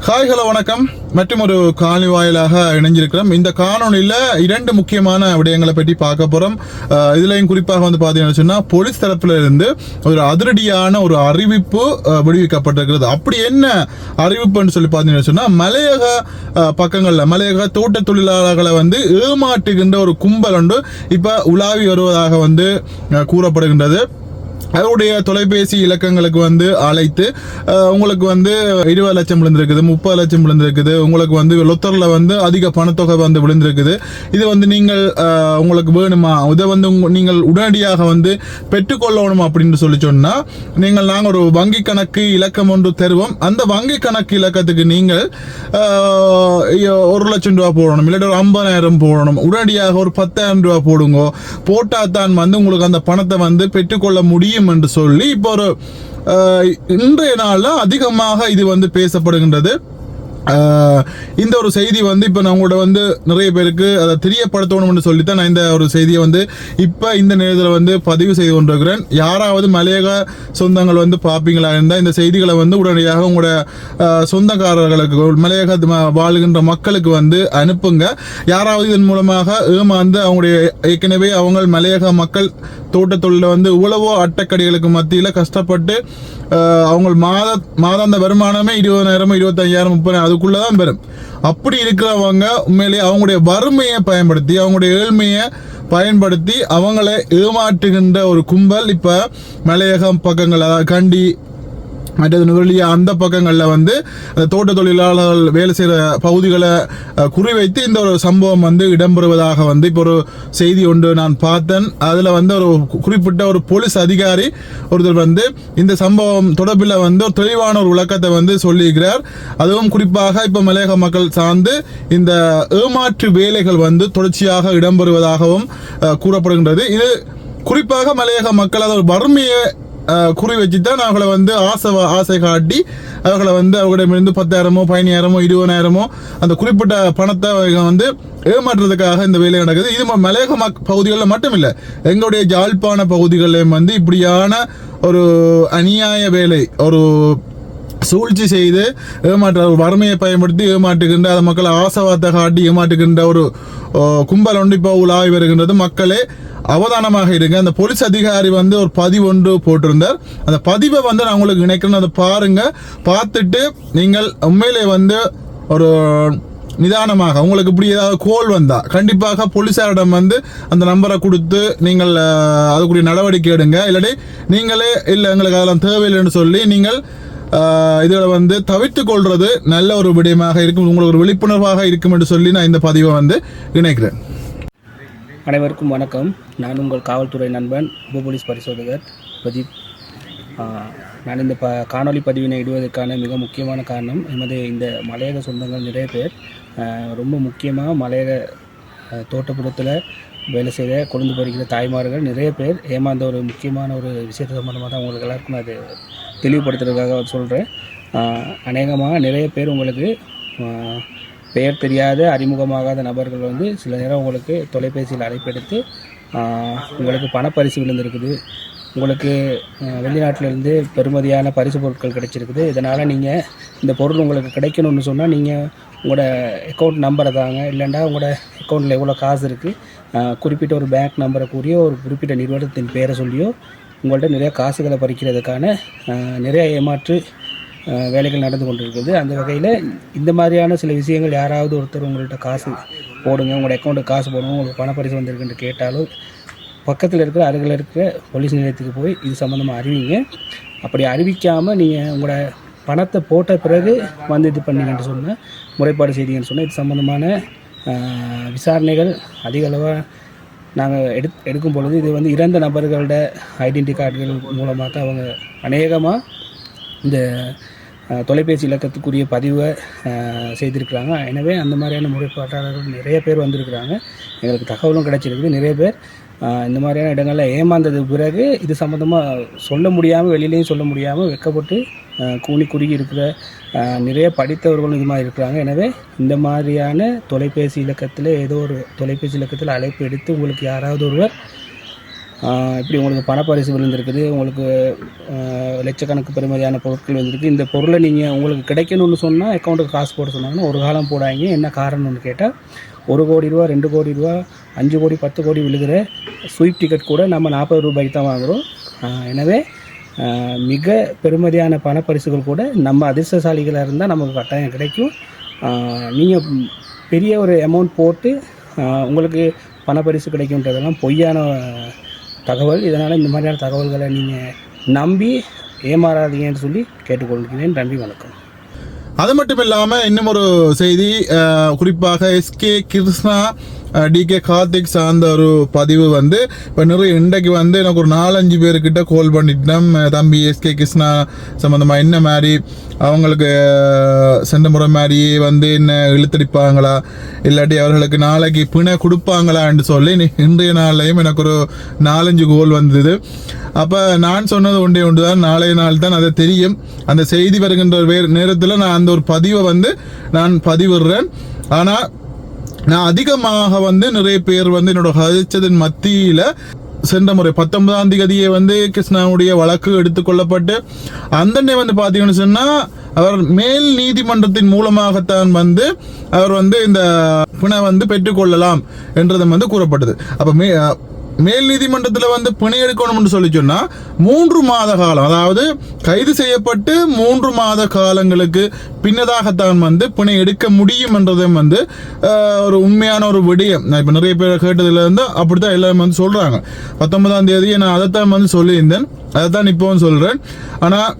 Hi hello வணக்கம். மற்றும் ஒரு காணொலி வாயிலாக இணைஞ்சிருக்கிறோம். இந்த காணொலியில் 2 முக்கியமான விடயங்களை பற்றி பார்க்க போகிறோம். இதுலையும் குறிப்பாக பார்த்தீங்கன்னு சொன்னால் போலீஸ் தரப்பில் இருந்து ஒரு அதிரடியான ஒரு அறிவிப்பு விடுவிக்கப்பட்டிருக்கிறது. அப்படி என்ன அறிவிப்புன்னு சொல்லி பார்த்தீங்கன்னு சொன்னால், மலையக பக்கங்களில் மலையக தோட்ட தொழிலாளர்களை ஏமாற்றுகின்ற ஒரு கும்பல் ஒன்று இப்போ உலாவி வருவதாக கூறப்படுகின்றது. அவருடைய தொலைபேசி இலக்கங்களுக்கு அழைத்து உங்களுக்கு 20 லட்சம் விழுந்திருக்குது, 30 லட்சம் விழுந்திருக்குது, உங்களுக்கு லொத்தரில் அதிக பணத்தொகை விழுந்திருக்குது, இது நீங்கள் உங்களுக்கு வேணுமா, இதை நீங்கள் உடனடியாக பெற்றுக்கொள்ளணும் அப்படின்னு சொன்னால் நாங்கள் ஒரு வங்கி கணக்கு இலக்கம் ஒன்று தருவோம். அந்த வங்கி கணக்கு இலக்கத்துக்கு நீங்கள் 1 லட்சம் ரூபா போடணும், இல்லாட்டி ஒரு 50,000 போடணும், உடனடியாக ஒரு 10,000 ரூபா போடுங்க, போட்டால் தான் உங்களுக்கு அந்த பணத்தை பெற்றுக்கொள்ள முடியும் என்று சொல்லி இப்போ ஒரு இன்றைய நாள்ல அதிகமாக இது பேசப்படுகின்றது. இந்த ஒரு செய்தி இப்போ நான் உங்களோட நிறைய பேருக்கு அதை தெரியப்படுத்தணும்னு சொல்லித்தான் நான் இந்த ஒரு செய்தியை இப்போ இந்த நேரத்தில் பதிவு செய்து கொண்டிருக்கிறேன். யாராவது மலையக சொந்தங்கள் பார்ப்பீங்களா இருந்தால் இந்த செய்திகளை உடனடியாக உங்களோட சொந்தக்காரர்களுக்கு, மலையக வாழ்கின்ற மக்களுக்கு அனுப்புங்க. யாராவது இதன் மூலமாக ஏமாந்து அவங்களுடைய ஏற்கனவே அவங்க மலையக மக்கள் தோட்ட தொழில இவ்வளவோ அட்டக்கடிகளுக்கு மத்தியில் கஷ்டப்பட்டு அவங்க மாதாந்த வருமானமே 20,000 25,000 30,000 அதுக்குள்ளதான் பெறும். அப்படி இருக்கிறவங்க உண்மையிலேயே அவங்களுடைய வறுமையை பயன்படுத்தி, அவங்களுடைய ஏழ்மையை பயன்படுத்தி அவங்களை ஏமாற்றுகின்ற ஒரு கும்பல் இப்ப மலையகம் பக்கங்கள், அதாவது கண்டி மற்றது நுவரெலியா அந்த பக்கங்களில் அந்த தோட்ட தொழிலாளர்கள் வேலை செய்கிற பகுதிகளை குறிவைத்து இந்த ஒரு சம்பவம் இடம்பெறுவதாக இப்போ ஒரு செய்தி ஒன்று நான் பார்த்தேன். அதில் ஒரு குறிப்பிட்ட ஒரு போலீஸ் அதிகாரி ஒருத்தர் இந்த சம்பவம் தொடர்பில் ஒரு தெளிவான ஒரு விளக்கத்தை சொல்லியிருக்கிறார். அதுவும் குறிப்பாக இப்போ மலையக மக்கள் சார்ந்து இந்த ஏமாற்று வேலைகள் தொடர்ச்சியாக இடம்பெறுவதாகவும் கூறப்படுகின்றது. இது குறிப்பாக மலையக மக்கள் அதை வறுமையை குறி வச்சுதான் அவர்களை ஆசை காட்டி அவர்களை அவர்களிடமிருந்து 10,000 15,000 20,000 அந்த குறிப்பிட்ட பணத்தை ஏமாற்றுறதுக்காக இந்த வேலை நடக்குது. இது மலையக பகுதிகளில் மட்டும் இல்லை, எங்களுடைய யாழ்ப்பாண பகுதிகளிலும் இப்படியான ஒரு அநியாய வேலை, ஒரு சூழ்ச்சி செய்து ஏமாற்ற, வறுமையை பயன்படுத்தி ஏமாற்றுகின்ற, அதை மக்களை ஆசைவார்த்தை காட்டி ஏமாற்றுகின்ற ஒரு கும்பல் ஒன்று இப்போ உலாவி வருகின்றது. மக்களே அவதானமாக இருங்க. அந்த போலீஸ் அதிகாரி ஒரு பதிவு ஒன்று போட்டிருந்தார். அந்த பதிவை நான் உங்களுக்கு நினைக்கிறேன், அதை பாருங்க. பார்த்துட்டு நீங்கள் உண்மையிலே ஒரு நிதானமாக உங்களுக்கு இப்படி ஏதாவது கோல் வந்தால் கண்டிப்பாக போலீஸாரிடம் அந்த நம்பரை கொடுத்து நீங்கள் அதுக்குரிய நடவடிக்கை எடுங்க. இல்லாட்டி நீங்களே இல்லை எங்களுக்கு அதெல்லாம் தேவையில்லைன்னு சொல்லி நீங்கள் இதில் தவிர்த்து கொள்வது நல்ல ஒரு விடயமாக இருக்கும், உங்களுக்கு ஒரு விழிப்புணர்வாக இருக்கும் என்று சொல்லி நான் இந்த பதிவை இணைக்கிறேன். அனைவருக்கும் வணக்கம். நான் உங்கள் காவல்துறை நண்பன் உப போலீஸ் பரிசோதகர் பிரதீப். நான் இந்த காணொலி பதிவினை இடுவதற்கான மிக முக்கியமான காரணம், எமது இந்த மலையக சொந்தங்கள் நிறைய பேர் ரொம்ப முக்கியமாக மலையக தோட்டப்புறத்தில் வேலை செய்த கொழுந்து பறிக்கிற தாய்மார்கள் நிறைய பேர் ஏமாந்த ஒரு முக்கியமான ஒரு விஷயத்தை சம்பந்தமாக தான் உங்களுக்கு எல்லாருக்கும் அது தெளிவுபடுத்துறதுக்காக சொல்கிறேன். அநேகமாக நிறைய பேர் உங்களுக்கு பெயர் தெரியாத அறிமுகமாகாத நபர்கள் சில நேரம் உங்களுக்கு தொலைபேசியில் அழைப்பெடுத்து உங்களுக்கு பணப்பரிசு விழுந்திருக்குது, உங்களுக்கு வெளிநாட்டிலேருந்து பெறுமதியான பரிசு பொருட்கள் கிடைச்சிருக்குது, இதனால் நீங்கள் இந்த பொருள் உங்களுக்கு கிடைக்கணும்னு சொன்னால் நீங்கள் உங்களோட அக்கௌண்ட் நம்பரை தாங்க, இல்லைண்டா உங்களோட அக்கௌண்ட்டில் எவ்வளோ காசு இருக்குது, குறிப்பிட்ட ஒரு பேங்க் நம்பரை கூறியோ ஒரு குறிப்பிட்ட நிறுவனத்தின் பேரை சொல்லியோ உங்கள்கிட்ட நிறைய காசுகளை பறிக்கிறதுக்கான நிறைய ஏமாற்று வேலைகள் நடந்து கொண்டிருக்குது. அந்த வகையில் இந்த மாதிரியான சில விஷயங்கள் யாராவது ஒருத்தர் உங்கள்கிட்ட காசு போடுங்க, உங்களோட அக்கௌண்ட்டுக்கு காசு போடுங்க, உங்களுக்கு பணப்பரிசு வந்திருக்குன்னு கேட்டாலும் பக்கத்தில் இருக்கிற அருகில் இருக்கிற போலீஸ் நிலையத்துக்கு போய் இது சம்மந்தமாக அறிவிங்க. அப்படி அறிவிக்காமல் நீங்கள் உங்களோட பணத்தை போட்ட பிறகு இது பண்ணிங்கன்னு சொன்னால், முறைப்பாடு செய்தீங்கன்னு சொன்னால், இது சம்மந்தமான விசாரணைகள் அதிக அளவாக நாங்கள் எடுக்கும் பொழுது இது இறந்த நபர்களோட ஐடென்டி கார்டுகள் மூலமாக தான் அவங்க அநேகமாக இந்த தொலைபேசி இலக்கத்துக்குரிய பதிவை செய்திருக்கிறாங்க. எனவே அந்த மாதிரியான முறைப்பாட்டாளர்கள் நிறைய பேர் வந்திருக்கிறாங்க. எங்களுக்கு தகவலும் கிடைச்சிருக்குது. நிறைய பேர் இந்த மாதிரியான இடங்களில் ஏமாந்ததுக்கு பிறகு இது சம்மந்தமாக சொல்ல முடியாமல், வெளியிலையும் சொல்ல முடியாமல் வெட்கப்பட்டு கூனி குறுகி இருக்கிற நிறைய படித்தவர்களும் இது மாதிரி இருக்கிறாங்க. எனவே இந்த மாதிரியான தொலைபேசி இலக்கத்தில் ஏதோ ஒரு தொலைபேசி இலக்கத்தில் அழைப்பு எடுத்து உங்களுக்கு யாராவது ஒருவர் இப்படி உங்களுக்கு பணப்பரிசு விழுந்திருக்குது, உங்களுக்கு லட்சக்கணக்கு பெறுமதியான பொருட்கள் வந்திருக்கு. இந்த பொருளை நீங்கள் உங்களுக்கு கிடைக்கணும்னு சொன்னால் அக்கௌண்ட்டுக்கு காசு போட சொன்னாங்கன்னா ஒரு காலம் போடாங்க. என்ன காரணம்னு கேட்டால் 1 கோடி ரூபா, 2 கோடி ரூபா, 5 கோடி, 10 கோடி விழுகிற ஸ்வீப் டிக்கெட் கூட நம்ம 40 ரூபாய்க்கு தான் வாங்குகிறோம். எனவே மிக பெருமதியான பணப்பரிசுகள் கூட நம்ம அதிர்ஷ்டசாலிகளாக இருந்தால் நமக்கு கட்டாயம் கிடைக்கும். நீங்கள் பெரிய ஒரு அமௌண்ட் போட்டு உங்களுக்கு பணப்பரிசு கிடைக்கும்ன்றதெல்லாம் பொய்யான தகவல். இதனால் இந்த மாதிரியான தகவல்களை நீங்கள் நம்பி ஏமாறாதீங்கன்னு சொல்லி கேட்டுக்கொள்கிறேன். நன்றி, வணக்கம். அது மட்டும் இல்லாமல் இன்னும் ஒரு செய்தி, குறிப்பாக எஸ்கே கிருஷ்ணா, டிகே கார்த்திக் சார்ந்த ஒரு பதிவு வந்து இப்போ நிறைய இன்றைக்கு வந்து எனக்கு ஒரு 4-5 பேர்கிட்ட கால் பண்ணிட்டோம். தம்பி எஸ்கே கிருஷ்ணா சம்மந்தமாக என்ன மாதிரி அவங்களுக்கு சென்ற முறை மாதிரியே வந்து என்ன இழுத்தடிப்பாங்களா, இல்லாட்டி அவர்களுக்கு நாளைக்கு பிணை கொடுப்பாங்களான்னு சொல்லி இன்றைய நாள்லையும் எனக்கு ஒரு 4-5 கோல் வந்தது. அப்போ நான் சொன்னது ஒன்று தான், நாளைய நாள் தான் அது தெரியும். அந்த செய்தி வருகின்ற நேரத்தில் நான் அந்த ஒரு பதிவை வந்து நான் பதிவிடுறேன். ஆனால் நான் அதிகமாக வந்து நிறைய பேர் வந்து என்னோட கதைச்சதின் மத்தியில் சென்ற முறை 19ஆம் தேதியே வந்து கிருஷ்ணாவுடைய வழக்கு எடுத்துக்கொள்ளப்பட்டு அந்த வந்து பார்த்தீங்கன்னு சொன்னால் அவர் மேல் நீதிமன்றத்தின் மூலமாகத்தான் வந்து அவர் வந்து இந்த பிணை வந்து பெற்றுக்கொள்ளலாம் என்றதும் வந்து கூறப்பட்டது. அப்போ மேல் நீதிமன்றத்தில் வந்து பிணை எடுக்கணும்னு சொல்லி சொன்னால் 3 மாத காலம், அதாவது கைது செய்யப்பட்டு 3 மாத காலங்களுக்கு பின்னதாகத்தான் வந்து பிணை எடுக்க முடியும் என்றதும் வந்து ஒரு உண்மையான ஒரு விடயம். நான் இப்போ நிறைய பேர் கேட்டதுல இருந்து அப்படித்தான் எல்லாரும் வந்து சொல்கிறாங்க. 19ஆம் தேதி நான் அதைத்தான் வந்து சொல்லியிருந்தேன், அதைத்தான் இப்போவும் சொல்கிறேன். ஆனால்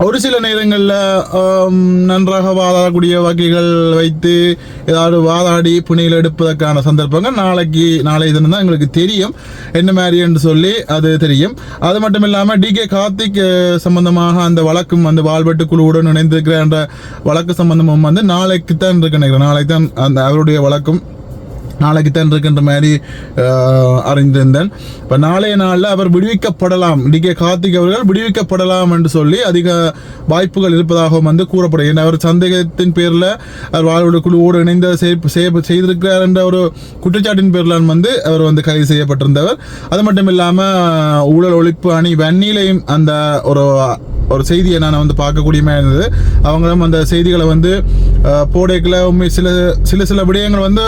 ஒரு சில நேரங்களில் நன்றாக வாதாடக்கூடிய வகைகள் வைத்து ஏதாவது வாதாடி பிணையில் எடுப்பதற்கான சந்தர்ப்பங்கள் நாளை தினம் தான் எங்களுக்கு தெரியும் என்ன மாதிரி என்று சொல்லி அது தெரியும். அது மட்டும் இல்லாமல் டிகே கார்த்திக் சம்பந்தமாக அந்த வழக்கும் வந்து வால்வெட்டு குழுவுடன் இணைந்திருக்கிற என்ற வழக்கு சம்பந்தமும் வந்து நாளைக்கு தான் இருக்கு நினைக்கிறேன். நாளைக்கு தான் அந்த அவருடைய வழக்கும் நாளைக்கு தான் இருக்கின்ற மாதிரி அறிந்திருந்தேன். இப்போ நாளைய நாளில் அவர் விடுவிக்கப்படலாம், டிகே கார்த்திக் அவர்கள் விடுவிக்கப்படலாம் என்று சொல்லி அதிக வாய்ப்புகள் இருப்பதாகவும் வந்து கூறப்படும். ஏன்னா அவர் சந்தேகத்தின் பேரில் அவர் வாழ்வுடைய குழுவோடு இணைந்த செய்திருக்கிறார் என்ற ஒரு குற்றச்சாட்டின் பேரில் வந்து அவர் வந்து கைது செய்யப்பட்டிருந்தவர். அது மட்டும் இல்லாமல் ஊழல் ஒழிப்பு அணி வன்னியிலையும் அந்த ஒரு செய்தியை நான் வந்து பார்க்கக்கூடிய மாதிரி இருந்தது. அவங்களும் அந்த செய்திகளை வந்து போடைக்கில் உண்மை சில விடயங்கள் வந்து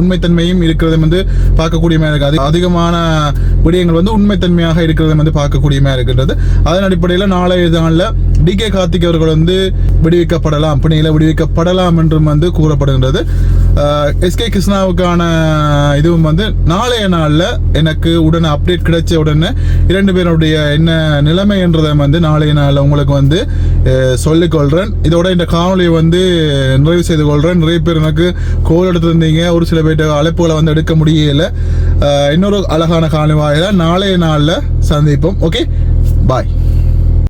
உண்மைத்தன்மையும் இருக்கிறது வந்து பார்க்கக்கூடிய மாதிரி இருக்குது. அதிகமான விடயங்கள் வந்து உண்மைத்தன்மையாக இருக்கிறது வந்து பார்க்கக்கூடிய மாதிரி இருக்கின்றது. அதன் அடிப்படையில் நாளைய நாளில் டிகே கார்த்திக் அவர்கள் வந்து விடுவிக்கப்படலாம், பிணையில் விடுவிக்கப்படலாம் என்றும் வந்து கூறப்படுகின்றது. எஸ்கே கிருஷ்ணாவுக்கான இதுவும் வந்து நாளைய நாளில் எனக்கு உடனே அப்டேட் கிடைச்ச உடனே 2 பேருடைய என்ன நிலைமை என்றதை வந்து நாளைய நாளில் உங்களுக்கு வந்து சொல்லிக்கொள்கிறேன். இதோட இந்த காணொலியை வந்து நிறைவு செய்து கொள்கிறேன். நிறைய பேர் எனக்கு கோல் எடுத்திருந்தீங்க, ஒரு சில பேர் அழைப்புகளை வந்து எடுக்க முடியல. இன்னொரு அழகான காணொலி வாயிலாக நாளைய நாளில் சந்திப்போம். ஓகே, பாய்.